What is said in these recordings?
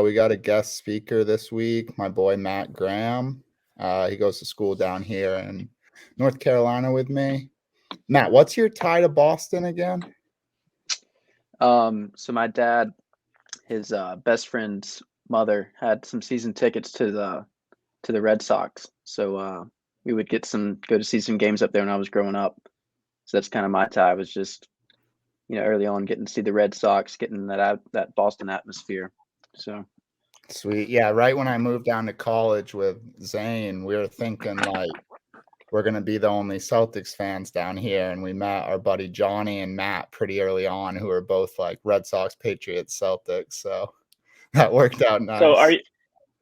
We got a guest speaker this week, my boy Matt Graham. He goes to school down here in North Carolina with me. Matt, what's your tie to Boston again? So my dad, his best friend's mother had some season tickets to the Red Sox. So we would go to see some games up there when I was growing up. So that's kind of my tie. Was just early on getting to see the Red Sox, getting that Boston atmosphere. So Sweet. Yeah, right when I moved down to college with Zane, we were thinking like we're going to be the only Celtics fans down here. And we met our buddy Johnny and Matt pretty early on, who are both like Red Sox, Patriots, Celtics. So that worked out nice. So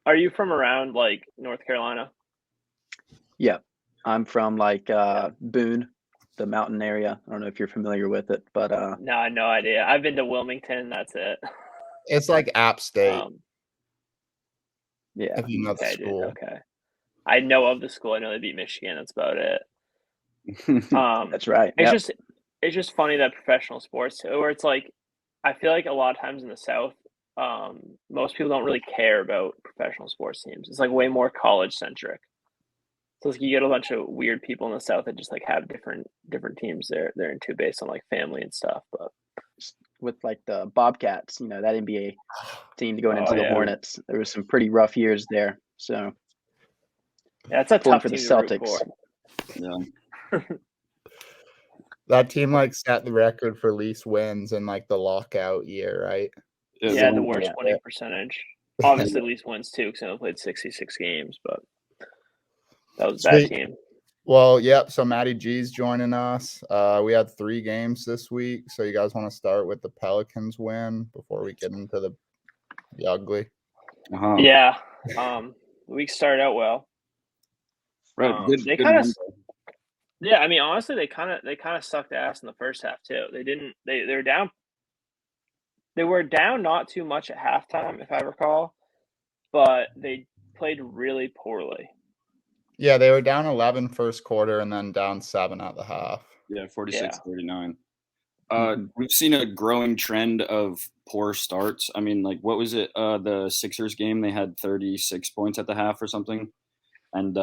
are you from around like North Carolina? yeah, I'm from like Boone, the mountain area. I don't know if you're familiar with it, but No, no idea. I've been to Wilmington. That's it. It's like App State. Yeah. If you know the Okay, school. dude. Okay. I know of the school. I know they beat Michigan. That's about it. That's right. It's just funny that professional sports, where it's like, I feel like a lot of times in the South, most people don't really care about professional sports teams. It's like way more college centric. So it's like you get a bunch of weird people in the South that just like have different teams they're into based on like family and stuff. But with like the Bobcats, that NBA team going into the Hornets, there was some pretty rough years there. So yeah, it's a tough for the team Celtics. Yeah. That team like set the record for least wins in like the lockout year, right? Yeah, the worst winning percentage. Obviously, least wins too, because they only played 66 games, but that was that team. Well, yep. So Matty G's joining us. We had 3 games this week. So you guys want to start with the Pelicans win before we get into the ugly? Yeah. The week started out well. Right. They kind of. Yeah, I mean, honestly, they kind of sucked ass in the first half too. They were down. They were down not too much at halftime, if I recall, but they played really poorly. Yeah, they were down 11 first quarter and then down 7 at the half. Yeah, 46-39. We've seen a growing trend of poor starts. I mean, like, what was it? The Sixers game, they had 36 points at the half or something, and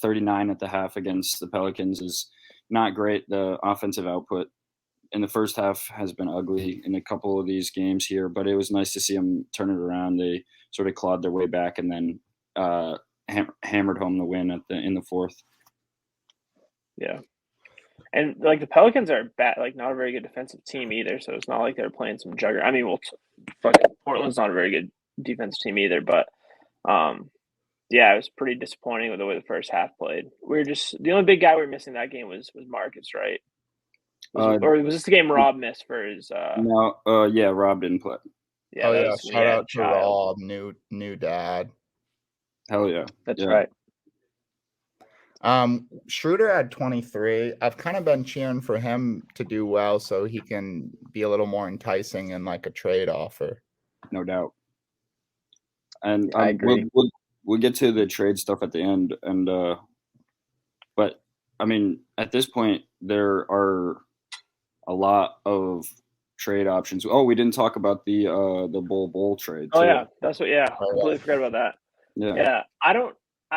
39 at the half against the Pelicans is not great. The offensive output in the first half has been ugly in a couple of these games here, but it was nice to see them turn it around. They sort of clawed their way back and then hammered home the win in the fourth. Yeah. And like the Pelicans are not a very good defensive team either. So it's not like they're playing some juggernaut. I mean, Portland's not a very good defensive team either. But yeah, it was pretty disappointing with the way the first half played. The only big guy we were missing that game was Marcus, right? Or was this the game Rob missed for his? No, yeah, Rob didn't play. Yeah, shout out to Rob, new dad. Hell yeah, that's right. Schroeder had 23. I've kind of been cheering for him to do well so he can be a little more enticing in like a trade offer. No doubt. And I agree. We'll get to the trade stuff at the end. And but I mean, at this point, there are a lot of trade options. Oh, we didn't talk about the Bol Bol trade. Oh yeah, that's what. Yeah, I completely forgot about that. Yeah. I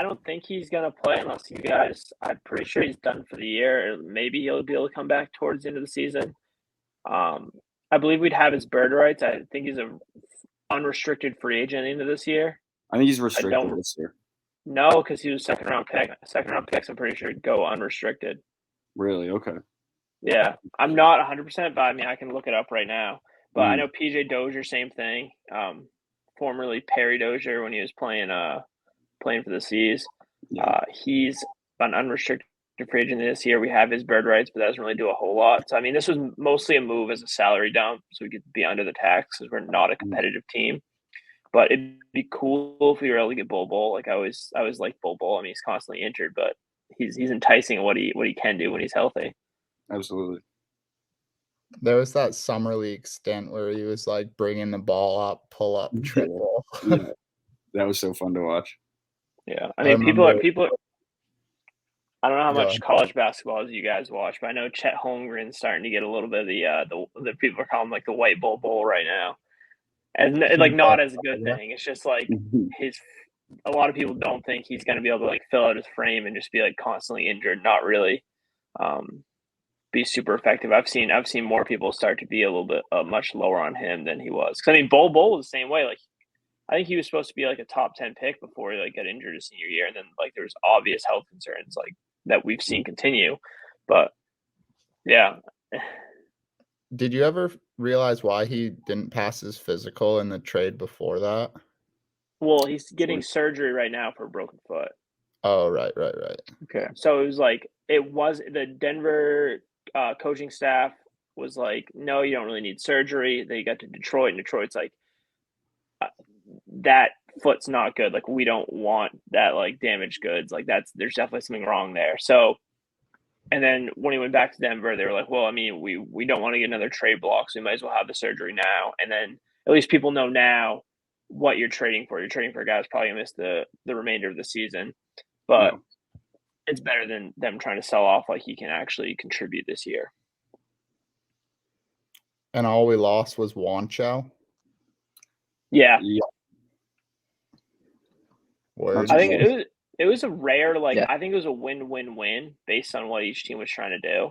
don't think he's gonna play unless you guys. I'm pretty sure he's done for the year. Maybe he'll be able to come back towards the end of the season. I believe we'd have his bird rights. I think he's an unrestricted free agent at the end of this year. I think he's restricted this year. No, because he was second round pick. Second round picks, I'm pretty sure, go unrestricted. Really? Okay. Yeah, I'm not 100%, but I mean I can look it up right now. But I know PJ Dozier, same thing. Formerly Perry Dozier when he was playing for the Seas. He's an unrestricted free agent this year. We have his bird rights, but that doesn't really do a whole lot. So I mean, this was mostly a move as a salary dump, so we could be under the tax because we're not a competitive team. But it'd be cool if we were able to get Bol Bol. Like I always like Bol Bol. I mean, he's constantly injured, but he's enticing at what he can do when he's healthy. Absolutely. There was that summer league stint where he was like bringing the ball up, pull up, triple. Yeah. That was so fun to watch. Yeah, I mean, people. I don't know how much college basketball as you guys watch, but I know Chet Holmgren's starting to get a little bit of the people are calling him like the white Bol Bol right now. and like not as a good thing. It's just like a lot of people don't think he's going to be able to like fill out his frame and just be like constantly injured, not really be super effective. I've seen more people start to be a little bit much lower on him than he was. Because I mean, Bol was the same way. Like I think he was supposed to be like a top 10 pick before he like got injured his senior year, and then like there was obvious health concerns like that we've seen continue. But yeah. Did you ever realize why he didn't pass his physical in the trade before that? Well, he's getting surgery right now for a broken foot. Oh, right. Okay. So it was the Denver coaching staff was like, no, you don't really need surgery. They got to Detroit, and Detroit's like, that foot's not good. Like, we don't want that, like, damaged goods. Like, there's definitely something wrong there. So, and then when he went back to Denver, they were like, well, I mean, we don't want to get another trade block, so we might as well have the surgery now. And then at least people know now what you're trading for. You're trading for a guy who's probably going to miss the remainder of the season. But it's better than them trying to sell off like he can actually contribute this year. And all we lost was Wancho? Yeah. Word. I think it was a rare, like, I think it was a win-win-win based on what each team was trying to do.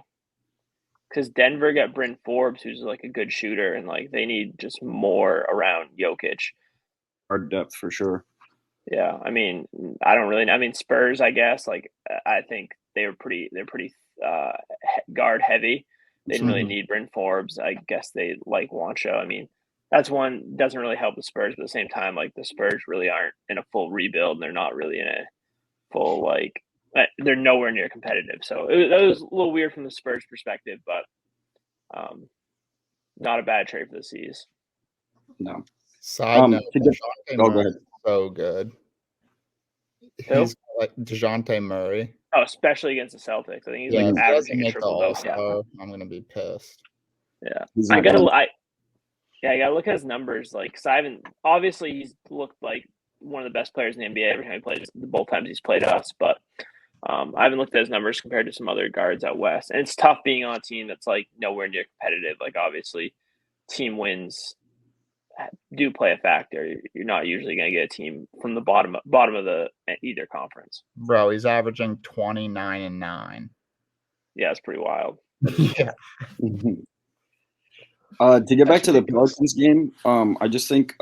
Because Denver got Bryn Forbes, who's like a good shooter, and like they need just more around Jokic. Hard depth for sure. Yeah, I mean, I don't really. I mean, Spurs, I guess. Like, I think they're pretty guard heavy. They didn't really need Bryn Forbes. I guess they like Wancho. I mean, that's one doesn't really help the Spurs, but at the same time, like the Spurs really aren't in a full rebuild, and they're not really in a full like they're nowhere near competitive. So that was a little weird from the Spurs perspective, but not a bad trade for the C's. No. Side note, go ahead. So good. He's like DeJounte Murray. Oh, especially against the Celtics. I think he's like averaging a triple double. I'm gonna be pissed. Yeah, I gotta look at his numbers. Like, cause obviously he's looked like one of the best players in the NBA every time he plays. Both times he's played us, but I haven't looked at his numbers compared to some other guards out west. And it's tough being on a team that's like nowhere near competitive. Like, obviously, team wins do play a factor. You're not usually going to get a team from the bottom of either conference. Bro, he's averaging 29 and 9. Yeah, it's pretty wild. Yeah. To get back to the Pelicans game, I just think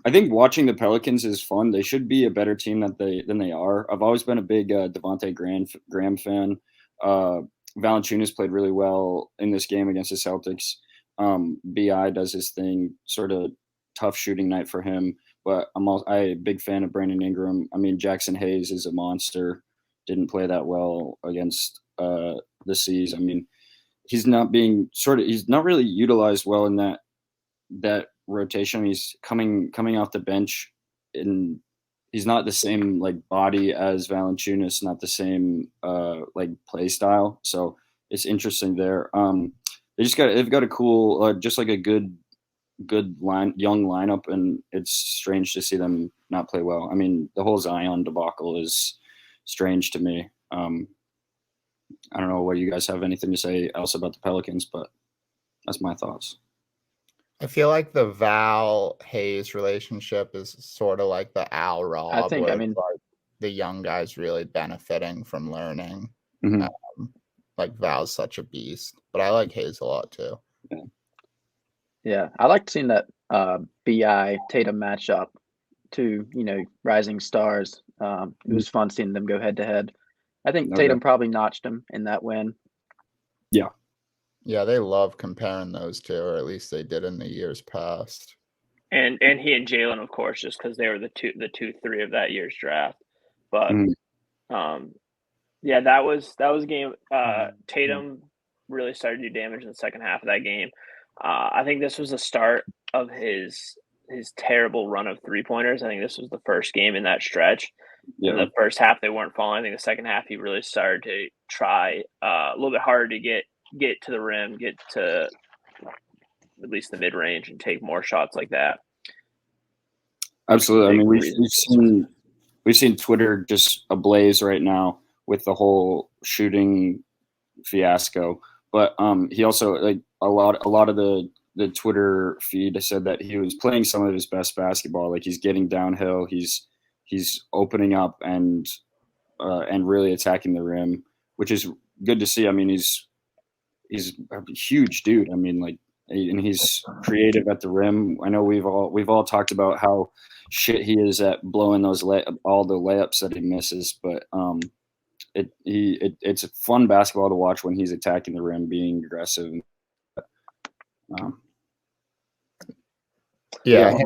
I think watching the Pelicans is fun. They should be a better team than they are. I've always been a big Devontae Graham fan. Valanciunas played really well in this game against the Celtics. BI does his thing, sort of tough shooting night for him. But I'm a big fan of Brandon Ingram. I mean, Jackson Hayes is a monster. Didn't play that well against the C's. I mean, he's not really utilized well in that rotation. He's coming off the bench, and he's not the same like body as Valanciunas, not the same like play style. So it's interesting there. They've got a cool, just like a good young lineup, and it's strange to see them not play well. I mean, the whole Zion debacle is strange to me. I don't know whether you guys have anything to say else about the Pelicans, but that's my thoughts. I feel like the Val Hayes relationship is sort of like the Al Rob. I think, like the young guys really benefiting from learning. Mm-hmm. Like Val's such a beast, but I like Hayes a lot too. Yeah, I liked seeing that BI Tatum matchup. Two, rising stars. It was fun seeing them go head to head. I think Tatum probably notched him in that win. Yeah. Yeah, they love comparing those two, or at least they did in the years past. And he and Jalen, of course, just because they were the 2-3 of that year's draft. But yeah, that was a game. Tatum really started to do damage in the second half of that game. I think this was the start of his terrible run of 3-pointers. I think this was the first game in that stretch. Yeah. In the first half, they weren't falling. I think the second half, he really started to try a little bit harder to get to the rim, get to at least the mid range, and take more shots like that. Absolutely. I mean, we've seen Twitter just ablaze right now with the whole shooting fiasco. But he also, like, a lot of the the Twitter feed said that he was playing some of his best basketball. Like he's getting downhill, he's opening up and really attacking the rim, which is good to see. I mean, he's a huge dude. I mean, like, and he's creative at the rim. I know we've all talked about how shit he is at blowing those all the layups that he misses, but it's a fun basketball to watch when he's attacking the rim, being aggressive. Yeah,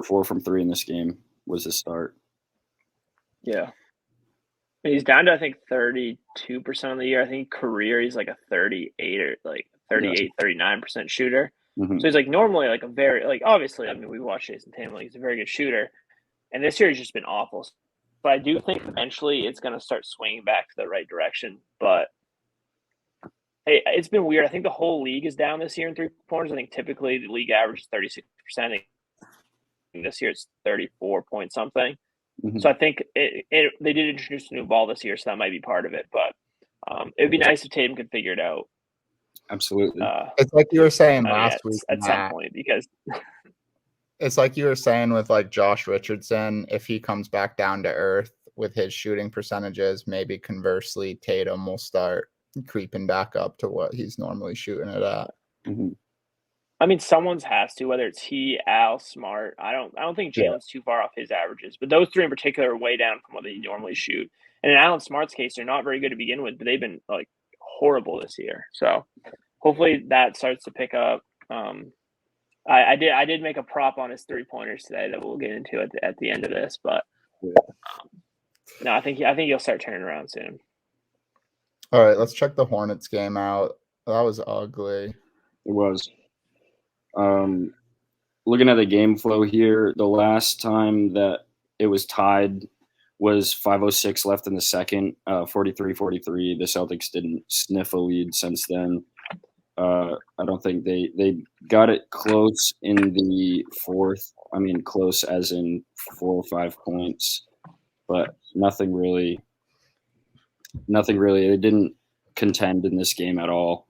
4 from 3 in this game was his start. Yeah. He's down to, I think, 32% of the year. I think career he's like a 38 or like 38, 39% shooter. Mm-hmm. So he's like normally like a very, like, obviously, I mean, we watch Jason Tatum, like he's a very good shooter. And this year he's just been awful. But I do think eventually it's going to start swinging back to the right direction. But hey, it's been weird. I think the whole league is down this year in 3-pointers. I think typically the league average is 36%. I think this year it's 34 point something. Mm-hmm. So I think they did introduce a new ball this year, so that might be part of it. But it would be nice if Tatum could figure it out. Absolutely. It's like you were saying last week at some point, because it's like you were saying with like Josh Richardson, if he comes back down to earth with his shooting percentages, maybe conversely Tatum will start creeping back up to what he's normally shooting it at. Mm-hmm. I mean, someone's has to, whether it's he, Al, Smart. I don't think Jalen's too far off his averages, but those three in particular are way down from what they normally shoot. And in Al Smart's case, they're not very good to begin with, but they've been like horrible this year. So hopefully that starts to pick up. I did make a prop on his 3-pointers today that we'll get into at the end of this, but no, I think he'll start turning around soon. All right, let's check the Hornets game out. That was ugly. It was. Looking at the game flow here, the last time that it was tied was 5:06 left in the second, 43-43. The Celtics didn't sniff a lead since then. I don't think they got it close in the fourth. I mean, close as in 4 or 5 points, but nothing really. They didn't contend in this game at all.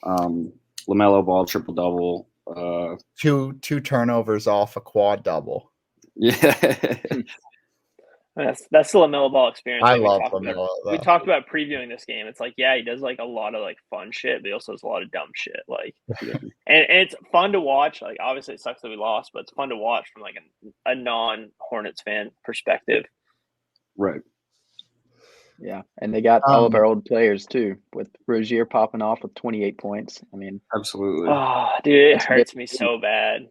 LaMelo Ball triple-double. Two turnovers off a quad double. Yeah. That's the LaMelo Ball experience. I love LaMelo. We talked about previewing this game. It's like, yeah, he does like a lot of like fun shit, but he also does a lot of dumb shit. Like, and it's fun to watch. Like, obviously it sucks that we lost, but it's fun to watch from like a non-Hornets fan perspective. Right. Yeah, and they got all of our old players too, with Rozier popping off with 28 points. I mean, absolutely. Oh, dude, it hurts me so bad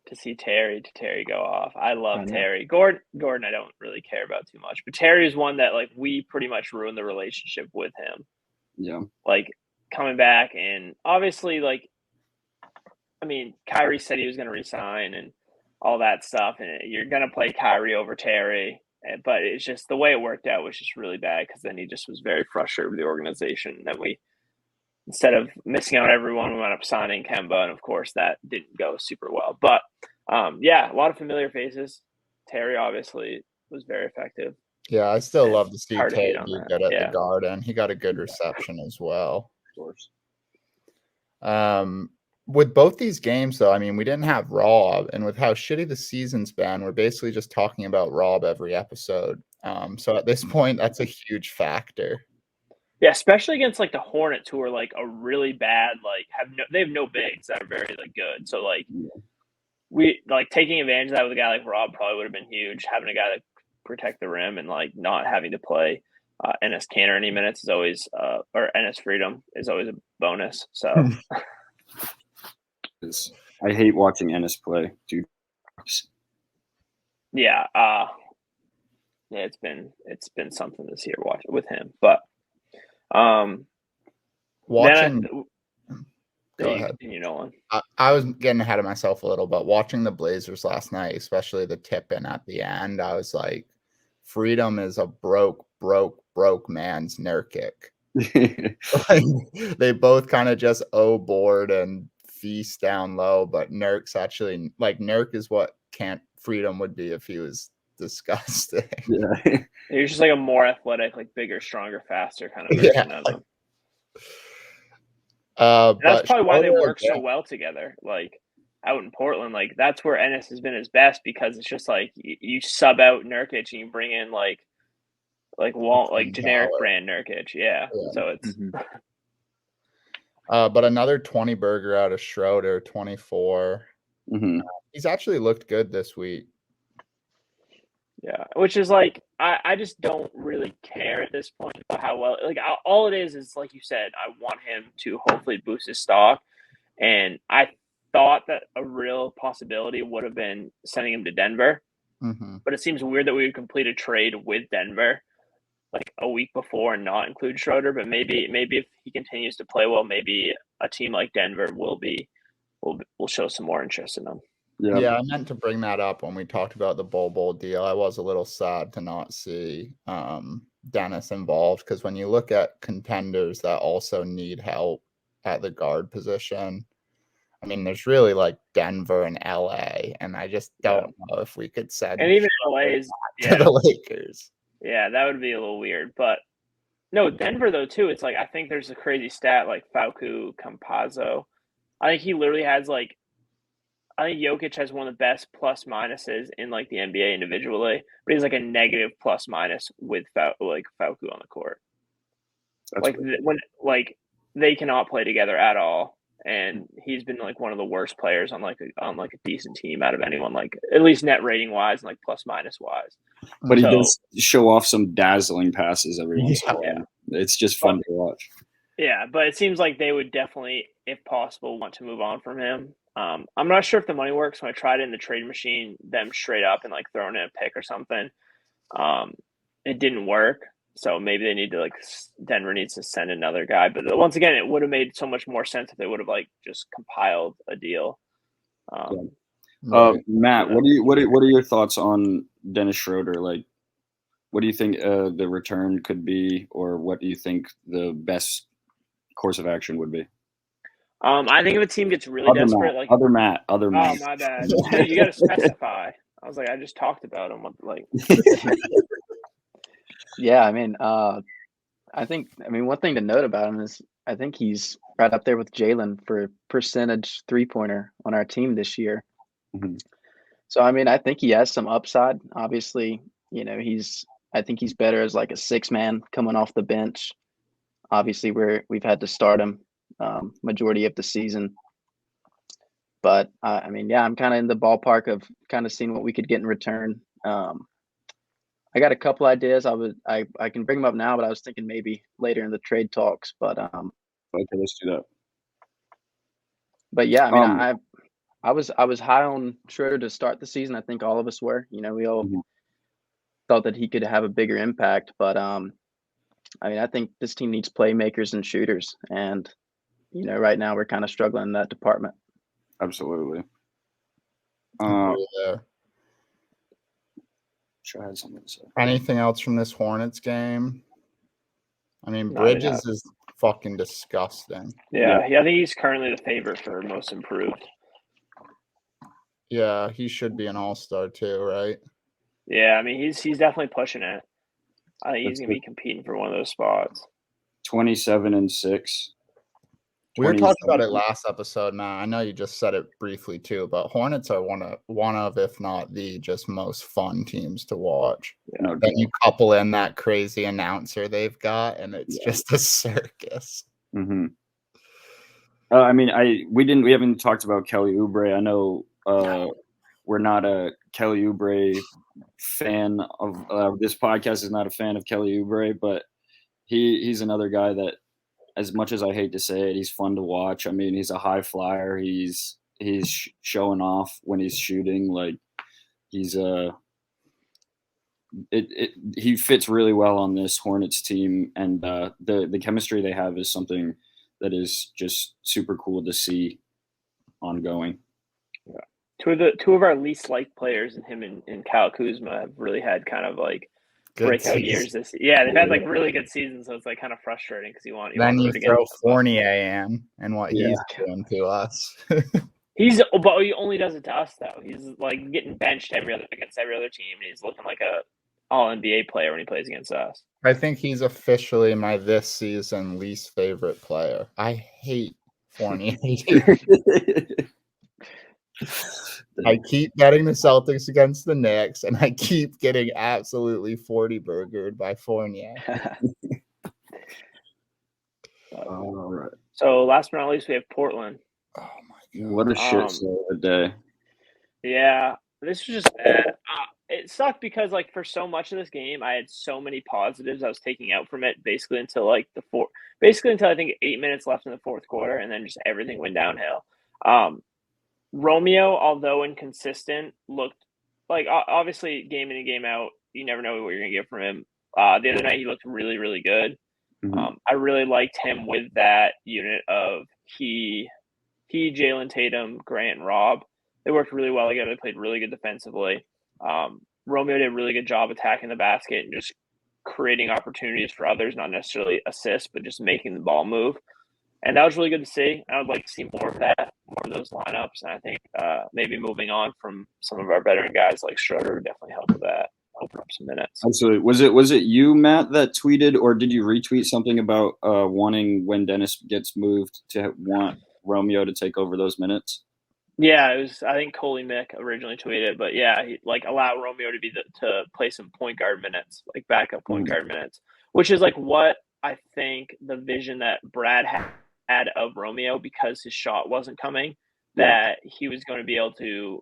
to see Terry go off. I love Terry. Gordon, I don't really care about too much, but Terry is one that like we pretty much ruined the relationship with him. Yeah, like coming back, and obviously, like, I mean, Kyrie said he was going to resign and all that stuff, and you're going to play Kyrie over Terry. But it's just the way it worked out was just really bad, because then he just was very frustrated with the organization. And then we, instead of missing out on everyone, we wound up signing Kemba, and of course that didn't go super well. But yeah, a lot of familiar faces. Terry obviously was very effective. Yeah, I still love to see Terry be good at the Garden. He got a good reception as well. Of course. With both these games, though, I mean, we didn't have Rob, and with how shitty the season's been, we're basically just talking about Rob every episode. So at this point, that's a huge factor. Yeah, especially against like the Hornets, who are like a really bad, like they have no bigs that are very like good. So like we like taking advantage of that with a guy like Rob probably would have been huge. Having a guy that protect the rim and like not having to play Enes Kanter any minutes is always or Enes Freedom is always a bonus. So. I hate watching Ennis play, dude. Yeah, it's been something this year watching with him, but watching. Go ahead. You know, I was getting ahead of myself a little, but watching the Blazers last night, especially the tip in at the end, I was like, Freedom is a broke man's Nurkic. Like, they both kind of just board and feast down low, but Nurk's actually like Nurk is what Freedom would be if he was disgusting. Yeah, he was just like a more athletic, like bigger, stronger, faster kind of version of him. That's But probably why they Schroeder, work so well together. Like out in Portland, like that's where Ennis has been his best because it's just like you sub out Nurkic and you bring in like generic brand Nurkic. Yeah. So it's but another 20 burger out of Schroeder, 24. He's actually looked good this week. Yeah, which is like I just don't really care at this point about how well. Like all it is like you said, I want him to hopefully boost his stock, and I thought that a real possibility would have been sending him to Denver, but it seems weird that we would complete a trade with Denver like a week before and not include Schroeder. But maybe if he continues to play well, maybe a team like Denver will show some more interest in him. Yeah, I meant to bring that up when we talked about the Bol Bol deal. I was a little sad to not see Dennis involved because when you look at contenders that also need help at the guard position, I mean, there's really like Denver and LA, and I just don't know if we could send and even LA's to the Lakers. Yeah, that would be a little weird, but no, Denver though too. It's like I think there's a crazy stat like Falcu Campazzo. I think he literally has like. I think Jokic has one of the best plus minuses in like the NBA individually, but he's like a negative plus minus with Falcu on the court. That's when they cannot play together at all, and he's been like one of the worst players on like a decent team out of anyone, like at least net rating wise and like plus minus wise. But he does show off some dazzling passes every once in a while. Yeah. It's just fun to watch. Yeah, but it seems like they would definitely, if possible, want to move on from him. I'm not sure if the money works. When I tried it in the trade machine, them straight up and like throwing in a pick or something, it didn't work. So maybe they need to Denver needs to send another guy. But once again, it would have made so much more sense if they would have just compiled a deal. Matt, what are your thoughts on Dennis Schroeder? Like, what do you think the return could be, or what do you think the best course of action would be? I think if a team gets really desperate, other Matt. Oh, my bad. You got to specify. I was like, I just talked about him. Yeah, I mean, one thing to note about him is I think he's right up there with Jalen for percentage 3-pointer on our team this year. So I mean, I think he has some upside. Obviously, I think he's better as like a 6-man coming off the bench. Obviously, we've had to start him majority of the season. But I mean, yeah, I'm kind of in the ballpark of kind of seeing what we could get in return. I got a couple ideas. I can bring them up now, but I was thinking maybe later in the trade talks. But okay, let's do that. But yeah, I mean, I was high on Schroeder to start the season. I think all of us were. We all thought that he could have a bigger impact. But I mean, I think this team needs playmakers and shooters, and right now we're kind of struggling in that department. Absolutely. Anything else from this Hornets game? I mean, Bridges is fucking disgusting. Yeah, I think he's currently the favorite for most improved. Yeah, he should be an all-star too, right? Yeah, I mean, he's definitely pushing it. I think he's going to be competing for one of those spots. 27 and 6. We were talking about it last episode, Matt. I know you just said it briefly too, but Hornets are one of, if not the just most fun teams to watch. Yeah, then you couple in that crazy announcer they've got, and it's just a circus. I mean, we haven't talked about Kelly Oubre. I know we're not a Kelly Oubre fan of this podcast is not a fan of Kelly Oubre, but he's another guy that, as much as I hate to say it, he's fun to watch. I mean, he's a high flyer. He's showing off when he's shooting. Like he's he fits really well on this Hornets team, and the chemistry they have is something that is just super cool to see ongoing. Yeah, two of our least liked players, and him and Kyle Kuzma, have really had kind of like breakout years this year. Yeah, they've had like really good seasons, so it's like kind of frustrating because you want to throw Fournier in and what he's doing to us. But he only does it to us though. He's like getting benched against every other team, and he's looking like a all NBA player when he plays against us. I think he's officially my this season least favorite player. I hate Fournier. I keep betting the Celtics against the Knicks, and I keep getting absolutely 40 burgered by Fournier. All right. So last but not least, we have Portland. Oh my god! What a shit show of a day. Yeah, this was just bad. It sucked because like for so much of this game, I had so many positives I was taking out from it basically until like basically until I think 8 minutes left in the fourth quarter, and then just everything went downhill. Romeo, although inconsistent, looked like obviously game in and game out. You never know what you're gonna get from him. The other night he looked really, really good. Mhm. I really liked him with that unit of he, Jalen Tatum, Grant, and Rob. They worked really well together. They played really good defensively. Romeo did a really good job attacking the basket and just creating opportunities for others, not necessarily assists, but just making the ball move. And that was really good to see. I would like to see more of that, more of those lineups. And I think maybe moving on from some of our veteran guys like Schroeder would definitely help with that, open up some minutes. Absolutely. Was it you, Matt, that tweeted, or did you retweet something about wanting when Dennis gets moved to want Romeo to take over those minutes? Yeah, it was. I think Coley Mick originally tweeted, but yeah, he like allow Romeo to to play some point guard minutes, like backup point guard minutes, which is like what I think the vision that Brad had of Romeo, because his shot wasn't coming, that he was going to be able to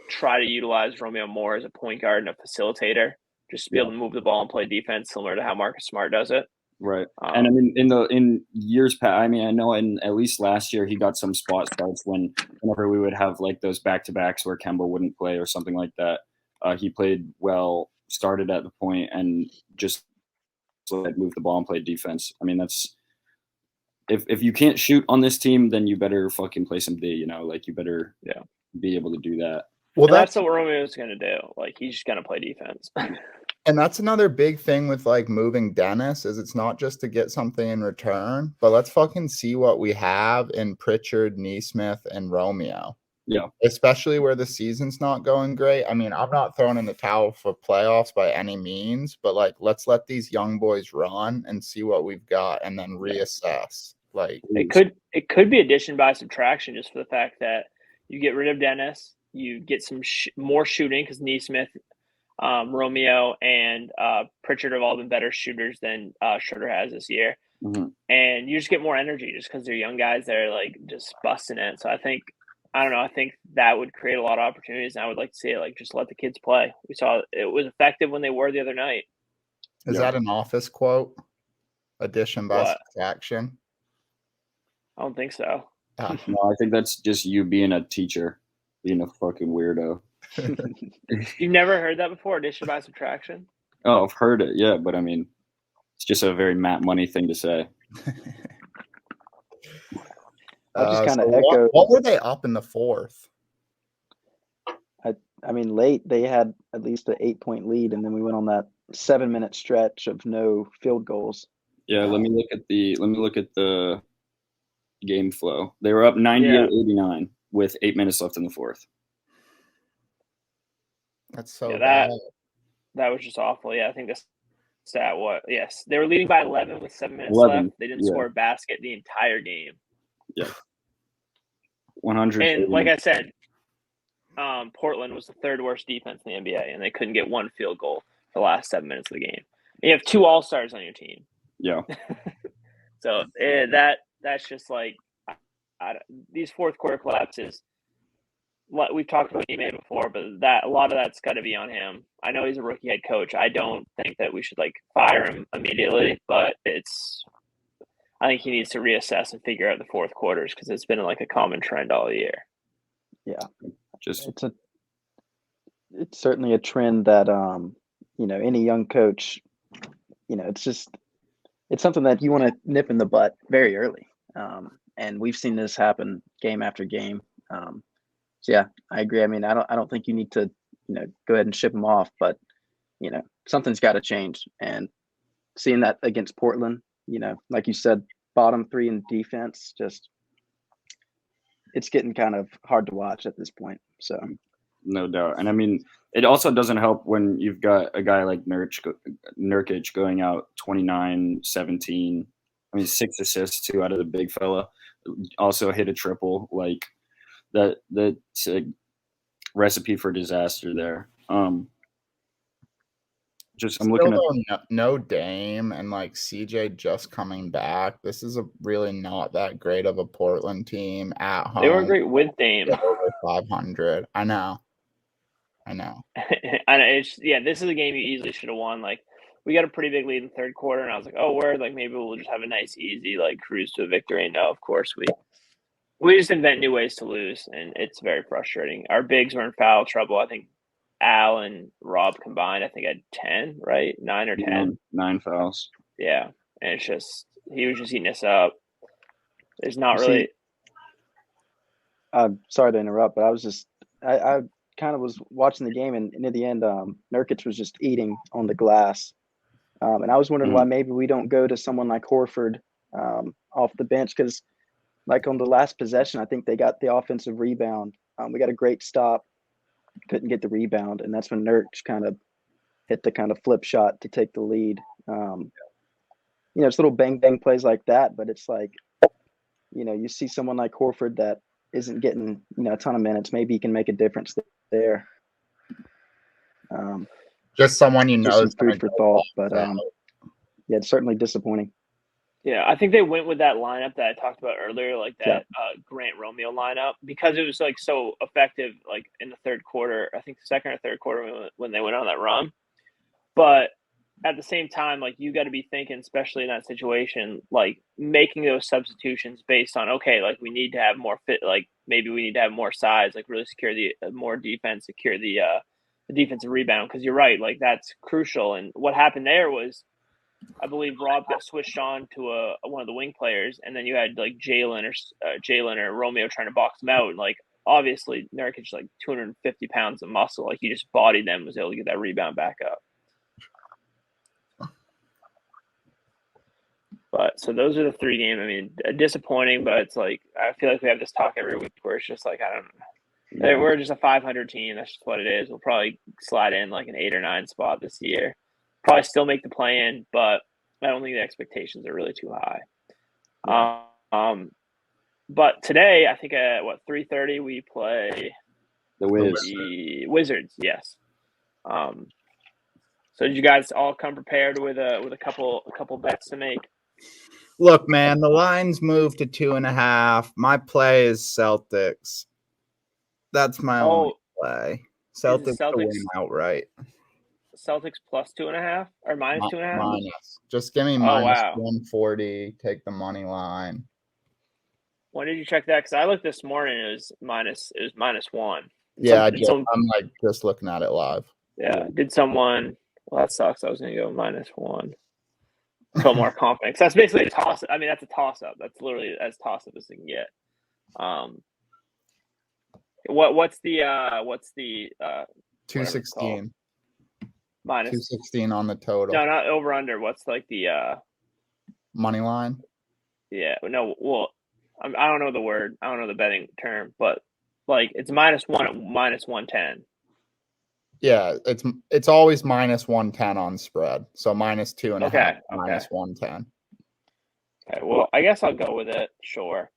try to utilize Romeo more as a point guard and a facilitator, just to be able to move the ball and play defense, similar to how Marcus Smart does it. Right. And I mean, in years past, I mean, I know at least last year he got some spot starts whenever we would have like those back-to-backs where Kemba wouldn't play or something like that. He played well, started at the point, and just moved the ball and played defense. I mean, that's if you can't shoot on this team, then you better fucking play some D. You know, like you better be able to do that. Well, that's what Romeo's going to do. Like he's just going to play defense. And that's another big thing with like moving Dennis is it's not just to get something in return, but let's fucking see what we have in Pritchard, Neesmith, and Romeo. Yeah. Especially where the season's not going great. I mean, I'm not throwing in the towel for playoffs by any means, but like let's let these young boys run and see what we've got and then reassess. Like it could be addition by subtraction just for the fact that you get rid of Dennis, you get some more shooting because Neesmith, Romeo, and Pritchard have all been better shooters than Schroeder has this year. And you just get more energy just because they're young guys that are like just busting it. So I think that would create a lot of opportunities, and I would like to see it. Like just let the kids play. We saw it was effective when they were the other night. Is that an Office quote? Addition by subtraction? I don't think so. No, I think that's just you being a teacher, being a fucking weirdo. You've never heard that before, addition by subtraction? Oh, I've heard it, yeah, but I mean, it's just a very Matt Money thing to say. I'll just kind of echo. What were they up in the fourth? I mean, late they had at least an 8-point lead, and then we went on that 7-minute stretch of no field goals. Yeah, let me look at the game flow. They were up 98-89 with 8 minutes left in the fourth. That's so bad. That was just awful. Yeah, I think the stat yes. They were leading by 11 with 7 minutes left. They didn't score a basket the entire game. Yeah. 100. And like I said, Portland was the third worst defense in the NBA, and they couldn't get one field goal for the last 7 minutes of the game. And you have 2 All-Stars on your team. Yeah. So that's just like these fourth quarter collapses. We've talked about Ime before, but a lot of that's got to be on him. I know he's a rookie head coach. I don't think that we should like fire him immediately, but I think he needs to reassess and figure out the fourth quarters because it's been like a common trend all year. Yeah, it's certainly a trend that any young coach, it's something that you want to nip in the butt very early, and we've seen this happen game after game. So yeah, I agree. I mean, I don't think you need to go ahead and ship him off, but something's got to change. And seeing that against Portland, like you said, bottom 3 in defense, just it's getting kind of hard to watch at this point. So no doubt. And I mean, it also doesn't help when you've got a guy like Nurkic going out 29-17. I mean, 6 assists, 2 out of the big fella. also hit a triple. Like that's a recipe for disaster there. I'm looking at no Dame and like CJ just coming back. This is really not that great of a Portland team at home. They weren't great with Dame. Over 500. I know. And this is a game you easily should have won. Like, we got a pretty big lead in the third quarter, and I was like, oh, like maybe we'll just have a nice, easy like cruise to a victory. And no, of course we just invent new ways to lose, and it's very frustrating. Our bigs were in foul trouble. I think Al and Rob combined, I think had 10, right? 9 or 10. 9 fouls. Yeah, and it's just he was just eating us up. There's not really. Sorry to interrupt, but I kind of was watching the game, and in the end, Nurkic was just eating on the glass, and I was wondering why maybe we don't go to someone like Horford off the bench, because like on the last possession, I think they got the offensive rebound. We got a great stop, couldn't get the rebound, and that's when Nurkic kind of hit the kind of flip shot to take the lead. It's little bang bang plays like that, but it's like, you see someone like Horford that isn't getting a ton of minutes. Maybe he can make a difference there. Just someone some food for thought, but it's certainly disappointing. Yeah, I think they went with that lineup that I talked about earlier, like that Grant Romeo lineup, because it was like so effective, like in the third quarter. I think the second or third quarter when they went on that run. But at the same time, like you got to be thinking, especially in that situation, like making those substitutions based on, okay, like we need to have more fit, like maybe we need to have more size, like really secure the more defense, secure the defensive rebound. Because you're right, like that's crucial. And what happened there was, I believe Rob got switched on to one of the wing players, and then you had like Jalen or Romeo trying to box him out. And like obviously Nurkic, like 250 pounds of muscle, like he just bodied them, was able to get that rebound back up. But so those are the 3 games. I mean, disappointing, but it's like I feel like we have this talk every week where it's just like I don't know. Yeah. We're just a 500 team. That's just what it is. We'll probably slide in like an 8 or 9 spot this year. Probably still make the play-in, but I don't think the expectations are really too high. Yeah. But today, I think at 3:30 we play the Wizards. Yes. So did you guys all come prepared with a couple bets to make? Look, man, the line's moved to 2.5. My play is Celtics. That's my only play. Celtics to win outright. Celtics plus 2.5 or minus 2.5? Minus. Just give me minus 140. Take the money line. When did you check that? Because I looked this morning. It was -1. Yeah, I'm like just looking at it live. Yeah. Did someone? Well, that sucks. I was going to go -1. Feel more confident. That's basically a toss. I mean, that's a toss up. That's literally as toss up as they can get. What's the 216 minus 216 on the total? No, not over under. What's like the money line? Yeah, no. Well, I don't know the word. I don't know the betting term, but like it's -1 at -110. Yeah, it's always -110 on spread. So -2.5, -110. Okay, well, I guess I'll go with it. Sure.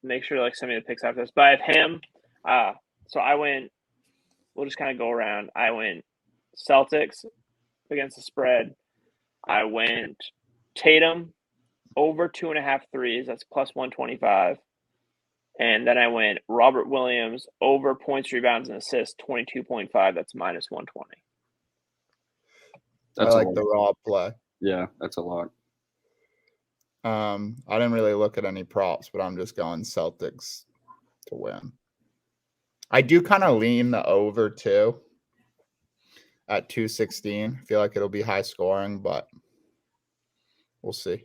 Make sure to like send me the picks after this. But I have him. So I went. We'll just kind of go around. I went Celtics against the spread. I went Tatum over 2.5 threes. That's plus 125. And then I went Robert Williams over points, rebounds, and assists, 22.5. That's -120. I like the raw play. Yeah, that's a lot. I didn't really look at any props, but I'm just going Celtics to win. I do kind of lean the over too at 216. I feel like it'll be high scoring, but we'll see.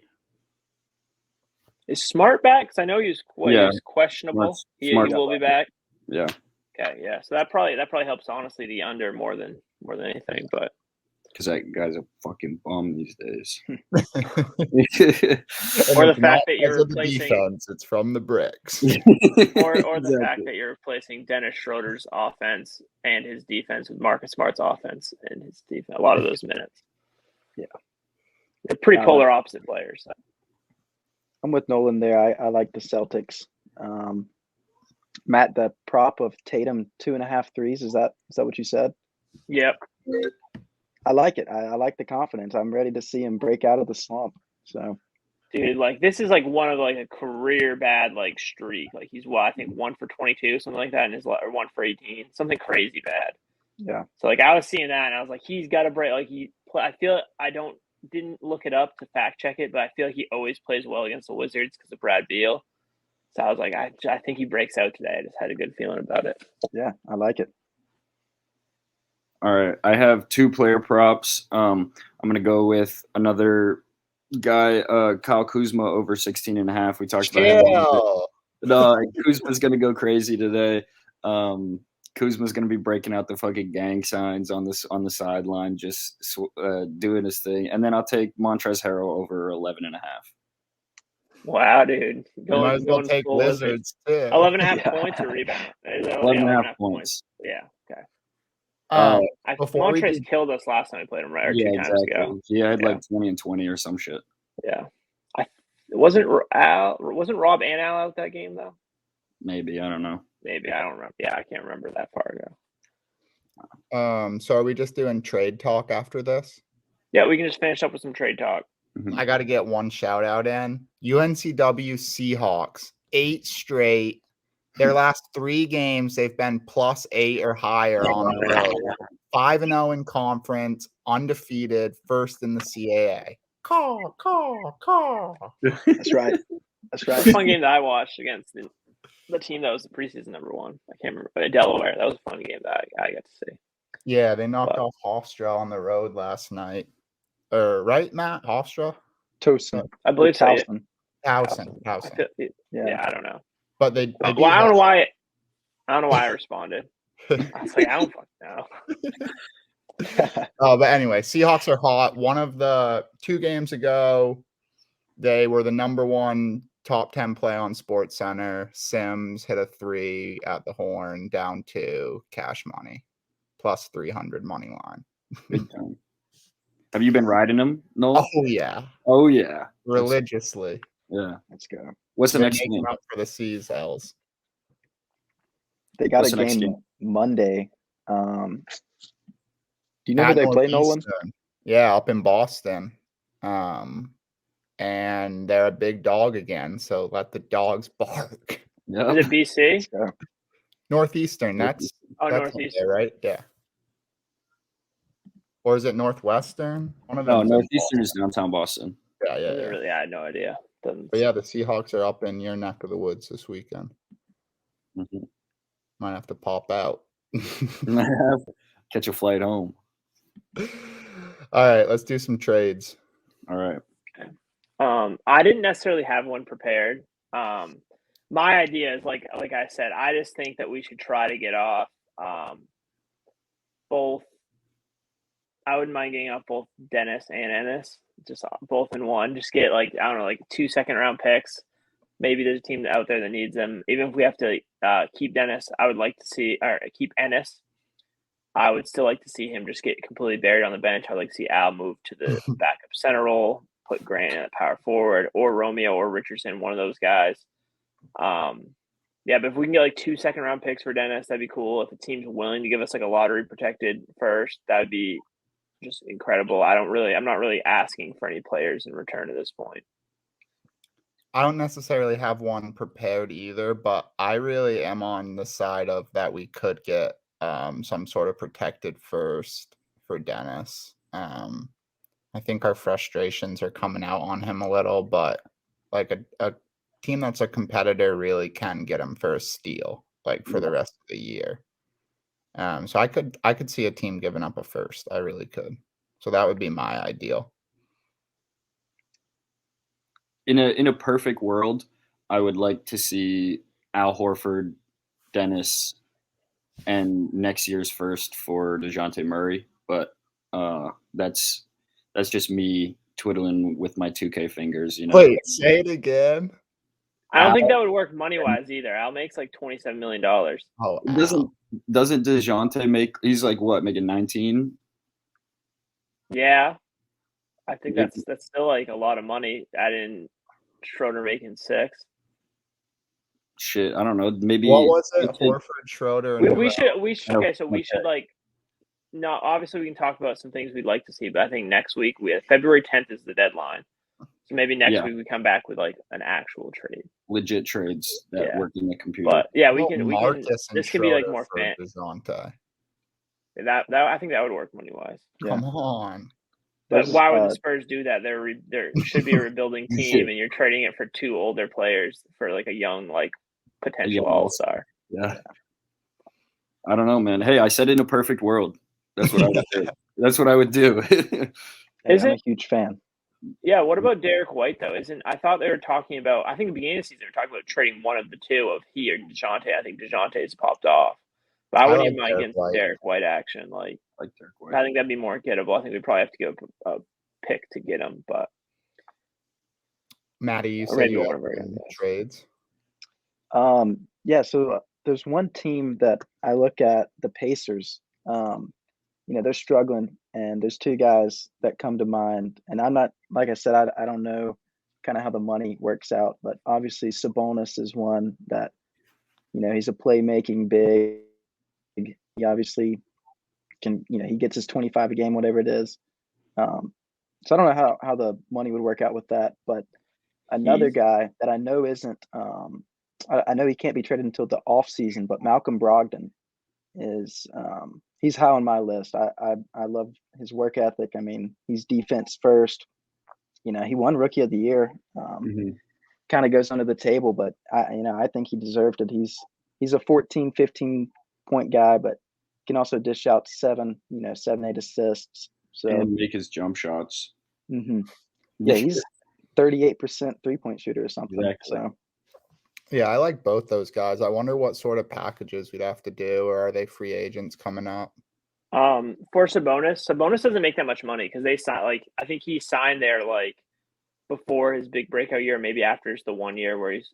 Is Smart back? Because I know he's questionable. He will be back. Yeah. Okay. Yeah. So that probably helps. Honestly, the under more than anything, but because that guy's a fucking bum these days. Or the fact that you're replacing defense, it's from the bricks. or the fact that you're replacing Dennis Schroeder's offense and his defense with Marcus Smart's offense and his defense. A lot of those minutes. Yeah. They're pretty polar opposite players. So. I'm with Nolan there. I like the Celtics. Matt, the prop of Tatum 2.5 threes, is that what you said? Yep. I like it. I like the confidence. I'm ready to see him break out of the slump. So, dude, like this is like one of like a career bad like streak. Like he's I think 1 for 22, something like that, or 1 for 18, something crazy bad. yeah. So like I was seeing that, and I was like, he's got to break. Like I feel didn't look it up to fact check it, but I feel like he always plays well against the Wizards because of Brad Beal. So I was like, I think he breaks out today. I just had a good feeling about it. Yeah, I like it. All right, I have 2 player props. I'm gonna go with another guy, Kyle Kuzma over 16.5. We talked about him. No, Kuzma's gonna go crazy today. Kuzma's gonna be breaking out the fucking gang signs on the sideline, just doing his thing. And then I'll take Montrezl Harrell over 11.5. Wow, dude! Might as well take Wizards too. 11.5 points or rebound. 11.5 points. Yeah. Okay. Montrezl killed us last time we played him, right? Or 2 times ago. Yeah, I had like 20 and 20 or some shit. Yeah. Wasn't Rob and Al out that game though? Maybe, I don't know. Maybe, I don't remember. Yeah, I can't remember that far ago. So are we just doing trade talk after this? Yeah, we can just finish up with some trade talk. I got to get one shout out in. UNCW Seahawks, 8 straight. Their last 3 games, they've been +8 or higher on the road. 5-0 in conference, undefeated, first in the CAA. Call. That's right. That's right. Fun game that I watched against the team that was the preseason #1. I can't remember. Delaware. That was a fun game that I got to see. Yeah, they knocked off Hofstra on the road last night. Right, Matt? Hofstra? Towson. I believe so. Towson. Yeah, I don't know. But they I don't know why. I don't know why I responded. I was like, I don't fucking know. But anyway, Seahawks are hot. One of the 2 games ago, they were the #1 top 10 play on Sports Center. Sims hit a 3 at the horn, down 2, cash money, +300 money line. Big time. Have you been riding them, Noel? Oh yeah. Religiously. Yeah. Let's go. What's the next game? Up for the Seashells. They got a game Monday. Do you know who they play, Nolan? Yeah, up in Boston. And they're a big dog again, so let the dogs bark. Yep. Is it BC? Northeastern. That's Northeastern, right? Yeah. Or is it Northwestern? One of them. No, Northeastern is downtown Boston. Yeah. Really, I had no idea. But yeah, the Seahawks are up in your neck of the woods this weekend. Mm-hmm. Might have to pop out. Catch a flight home. All right, let's do some trades. All right. Okay. I didn't necessarily have one prepared. My idea is like I said, I just think that we should try to get off both. I wouldn't mind getting off both Dennis and Ennis, just both in one. Just get 2 second-round picks. Maybe there's a team out there that needs them. Even if we have to keep Dennis, I would like to see or keep Ennis. I would still like to see him just get completely buried on the bench. I'd like to see Al move to the backup center role, put Grant in at power forward, or Romeo or Richardson, one of those guys. Yeah, but if we can get 2 second-round picks for Dennis, that'd be cool. If the team's willing to give us a lottery protected first, that'd be just incredible. I'm not really asking for any players in return at this point. I don't necessarily have one prepared either, but I really am on the side of that we could get some sort of protected first for Dennis. I think our frustrations are coming out on him a little, but a team that's a competitor really can get him for a steal for the rest of the year. So I could see a team giving up a first. I really could. So that would be my ideal. In a perfect world, I would like to see Al Horford, Dennis, and next year's first for DeJounte Murray. But that's just me twiddling with my 2K fingers. Wait, say it again. I don't think that would work money wise either. Al makes $27 million. Oh, doesn't DeJounte make? He's making 19? Yeah, I think that's still a lot of money. Add in Schroeder making 6. Shit, I don't know. Maybe What was it? Horford, Schroeder, and We should Oh, like. No, obviously we can talk about some things we'd like to see, but I think next week February 10th is the deadline. So maybe next week we come back with like an actual trade. Legit trades that work in the computer. But yeah, we can. This can be like more for fan. DeJounte. That I think that would work money wise. Come on. But why would the Spurs do that? There should be a rebuilding team, and you're trading it for 2 older players for like a young potential all-star. Yeah. I don't know, man. Hey, I said in a perfect world. That's what I would do. That's what I would do. I'm a huge fan. Yeah, what about Derek White though? I thought they were talking about. I think at the beginning of the season they were talking about trading one of the two of he or DeJounte. I think DeJounte's popped off, but I wouldn't even mind getting some Derek White action. Like Derek White. I think that'd be more gettable. I think we'd probably have to give a pick to get him, but Maddie, you said you have trades. Yeah. So there's one team that I look at, the Pacers. They're struggling, and there's 2 guys that come to mind. And I'm not, like I said, I don't know kind of how the money works out, but obviously Sabonis is one that, he's a playmaking big. He obviously can, he gets his 25 a game, whatever it is. So I don't know how the money would work out with that, but another guy that I know isn't, I know he can't be traded until the off season, but Malcolm Brogdon is, he's high on my list. I love his work ethic. I mean, he's defense first. He won Rookie of the Year. Kind of goes under the table, but I think he deserved it. He's a 14, 15 point guy, but can also dish out 7, 8 assists. So and make his jump shots. Yeah, he's 38% 3-point shooter or something. Exactly. So. Yeah, I like both those guys. I wonder what sort of packages we'd have to do, or are they free agents coming up? For Sabonis doesn't make that much money because they signed I think he signed there before his big breakout year, maybe after the 1 year where he's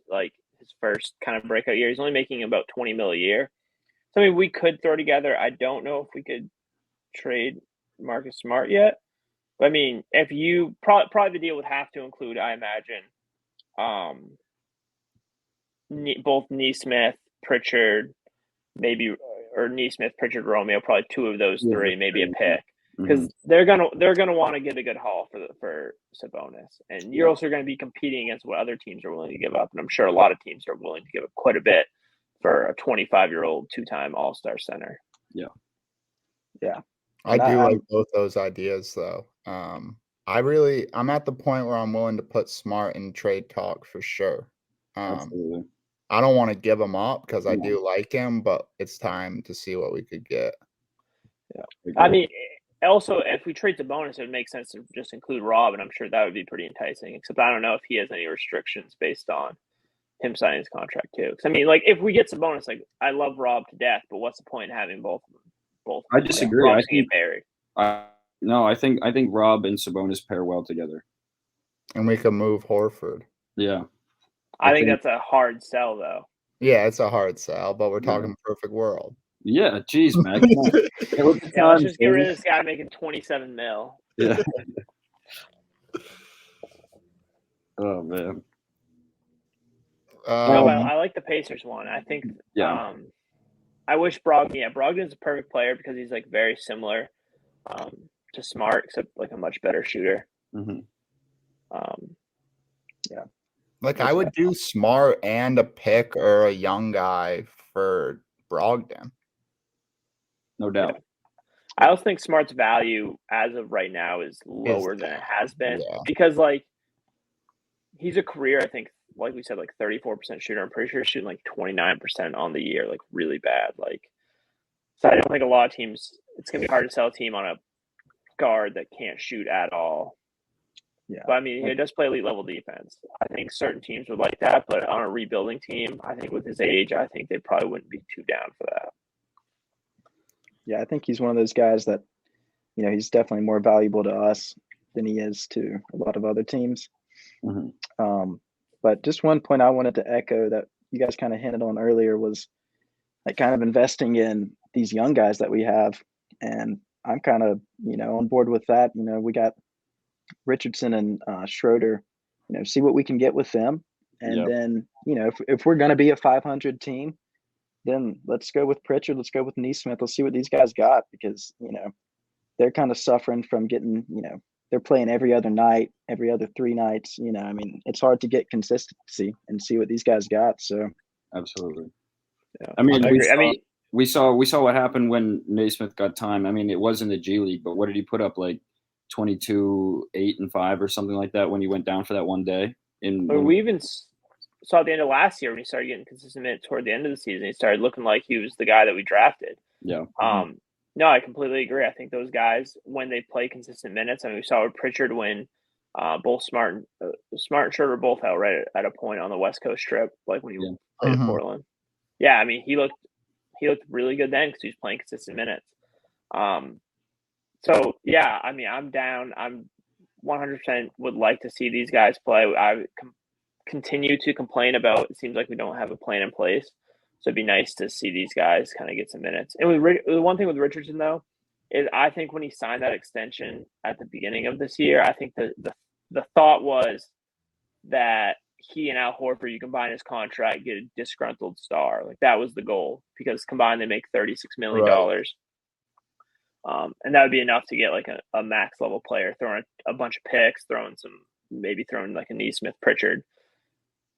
his first kind of breakout year. He's only making about $20 million a year. So I mean, we could throw together. I don't know if we could trade Marcus Smart yet. But I mean, if you probably the deal would have to include, I imagine, both Neesmith, Pritchard, maybe, or Neesmith, Pritchard, Romeo, probably 2 of those 3, maybe a pick, because they're gonna want to get a good haul for Sabonis, and you're also going to be competing against what other teams are willing to give up, and I'm sure a lot of teams are willing to give up quite a bit for a 25-year-old 2-time All-Star center. Yeah. I do like both those ideas, though. I'm at the point where I'm willing to put Smart in trade talk for sure. Absolutely. I don't want to give him up because I do like him, but it's time to see what we could get. Yeah. I mean, also, if we trade Sabonis, it would make sense to just include Rob, and I'm sure that would be pretty enticing, except I don't know if he has any restrictions based on him signing his contract, too. Because, I mean, if we get Sabonis, I love Rob to death, but what's the point in having both of them? I disagree. I think buried. No, I think Rob and Sabonis pair well together, and we can move Horford. Yeah, I think that's a hard sell, though. Yeah, it's a hard sell, but we're talking perfect world. Yeah, geez, man. Let's just get rid of this guy making $27 million. Yeah. Oh man. I like the Pacers one. I think. Yeah. I wish Brogdon. Yeah, Brogdon's a perfect player because he's very similar to Smart, except a much better shooter. Yeah. I would do Smart and a pick or a young guy for Brogdon. No doubt. Yeah. I also think Smart's value as of right now is lower than it has been because he's a career, I think, like we said, 34% shooter. I'm pretty sure he's shooting 29% on the year, really bad. So I don't think a lot of teams, it's going to be hard to sell a team on a guard that can't shoot at all. Yeah. But I mean, he does play elite level defense. I think certain teams would like that, but on a rebuilding team, I think with his age, I think they probably wouldn't be too down for that. Yeah, I think he's one of those guys that, he's definitely more valuable to us than he is to a lot of other teams. But just one point I wanted to echo that you guys kind of hinted on earlier was kind of investing in these young guys that we have. And I'm kind of, on board with that. We got Richardson and Schroeder, see what we can get with them. And then, if we're going to be a 500 team, then let's go with Pritchard. Let's go with Neesmith. Let's see what these guys got, because, they're kind of suffering from getting, they're playing every other night, every other 3 nights. It's hard to get consistency and see what these guys got. So absolutely. Yeah. I mean, I agree. we saw what happened when Naismith got time. I mean, it was in the G League, but what did he put up, like 22, 8, and 5 or something like that when he went down for that one day? We even saw at the end of last year when he started getting consistent minutes toward the end of the season, he started looking like he was the guy that we drafted. Yeah. No, I completely agree. I think those guys, when they play consistent minutes, I mean, we saw with Pritchard when both Smart and Schroeder both out right at a point on the West Coast trip, like when he played in Portland. Yeah, I mean, he looked really good then because he was playing consistent minutes. So yeah, I mean, I'm down. I'm 100% would like to see these guys play. I continue to complain about, it seems like we don't have a plan in place. So it'd be nice to see these guys kind of get some minutes. And the one thing with Richardson, though, is I think when he signed that extension at the beginning of this year, I think the thought was that he and Al Horford, you combine his contract, get a disgruntled star. Like, that was the goal, because combined they make $36 million. Right. And that would be enough to get like a max level player, throwing a bunch of picks, throwing like a Neesmith, Pritchard,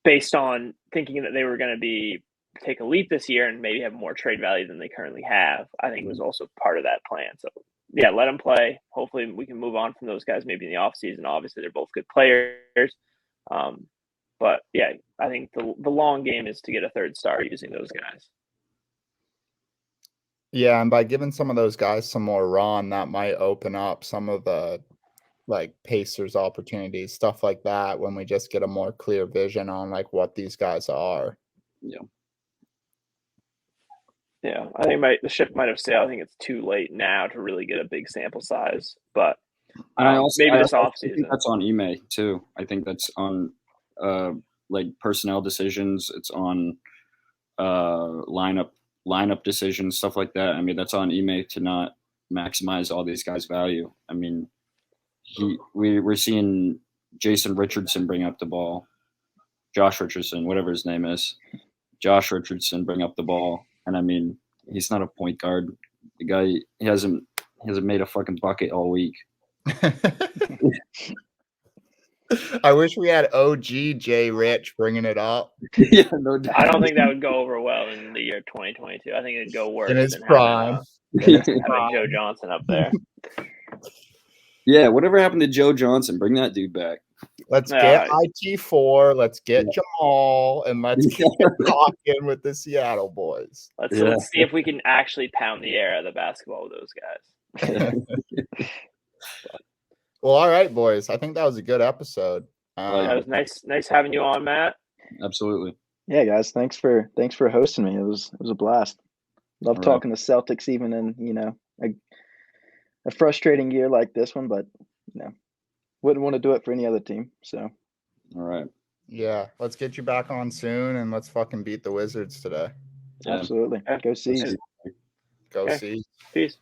based on thinking that they were going to take a leap this year and maybe have more trade value than they currently have. I think it was also part of that plan. So yeah, let them play. Hopefully we can move on from those guys maybe in the off season. Obviously they're both good players. But yeah, I think the long game is to get a third star using those guys. Yeah, and by giving some of those guys some more run, that might open up some of the like Pacers opportunities, stuff like that, when we just get a more clear vision on like what these guys are. Yeah. Yeah, I think the ship might have sailed. I think it's too late now to really get a big sample size, but maybe this offseason. I think that's on Ime too. I think that's on like personnel decisions. It's on lineup decisions, stuff like that. I mean, that's on Ime to not maximize all these guys' value. I mean, we're seeing Jason Richardson bring up the ball, Josh Richardson, whatever his name is, Josh Richardson bring up the ball. And I mean, he's not a point guard. The guy, he hasn't made a fucking bucket all week. I wish we had OG Jay Rich bringing it up. Yeah, no doubt. I don't think that would go over well in the year 2022. I think it'd go worse in his than prime. having Joe Johnson up there. Yeah, whatever happened to Joe Johnson? Bring that dude back. Let's get IT4. Let's get Jamal, and let's get talking with the Seattle boys. Let's see if we can actually pound the air out of the basketball with those guys. Well, all right, boys. I think that was a good episode. That was nice having you on, Matt. Absolutely. Yeah, guys. Thanks for hosting me. It was a blast. Love talking to Celtics, even in a frustrating year like this one, but wouldn't want to do it for any other team. So, all right. Yeah, let's get you back on soon, and let's fucking beat the Wizards today. Absolutely. Go Seas. Go Seas. Peace.